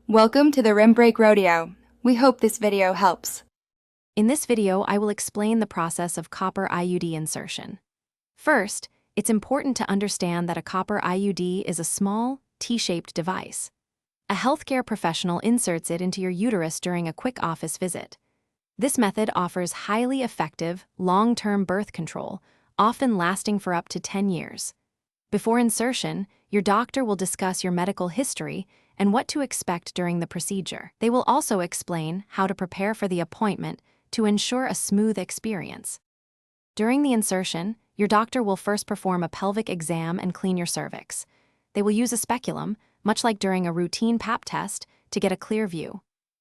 Welcome to the Rim Break Rodeo. We hope this video helps. In this video, I will explain the process of copper IUD insertion. First, it's important to understand that a copper IUD is a small, T-shaped device. A healthcare professional inserts it into your uterus during a quick office visit. This method offers highly effective, long-term birth control, often lasting for up to 10 years. Before insertion, your doctor will discuss your medical history and what to expect during the procedure. They will also explain how to prepare for the appointment to ensure a smooth experience. During the insertion, your doctor will first perform a pelvic exam and clean your cervix. They will use a speculum, much like during a routine Pap test, to get a clear view.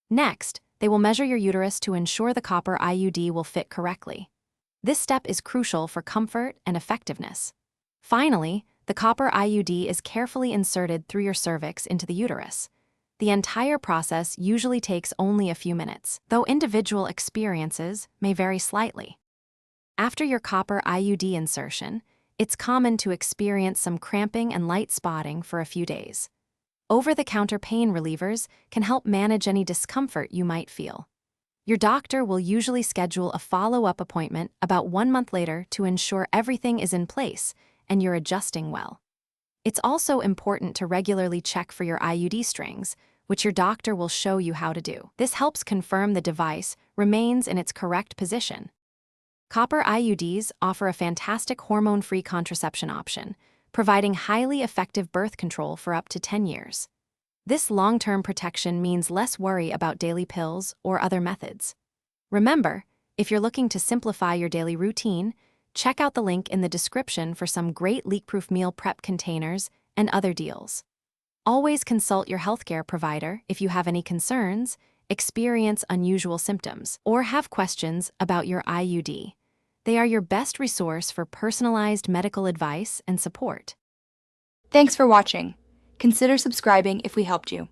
Next, they will measure your uterus to ensure the copper IUD will fit correctly. This step is crucial for comfort and effectiveness. Finally, the copper IUD is carefully inserted through your cervix into the uterus. The entire process usually takes only a few minutes, though individual experiences may vary slightly. After your copper IUD insertion, it's common to experience some cramping and light spotting for a few days. Over-the-counter pain relievers can help manage any discomfort you might feel. Your doctor will usually schedule a follow-up appointment about 1 month later to ensure everything is in place and you're adjusting well. It's also important to regularly check for your IUD strings, which your doctor will show you how to do. This helps confirm the device remains in its correct position. Copper IUDs offer a fantastic hormone-free contraception option, providing highly effective birth control for up to 10 years. This long-term protection means less worry about daily pills or other methods. Remember, if you're looking to simplify your daily routine, check out the link in the description for some great leak-proof meal prep containers and other deals. Always consult your healthcare provider if you have any concerns, experience unusual symptoms, or have questions about your IUD. They are your best resource for personalized medical advice and support. Thanks for watching. Consider subscribing if we helped you.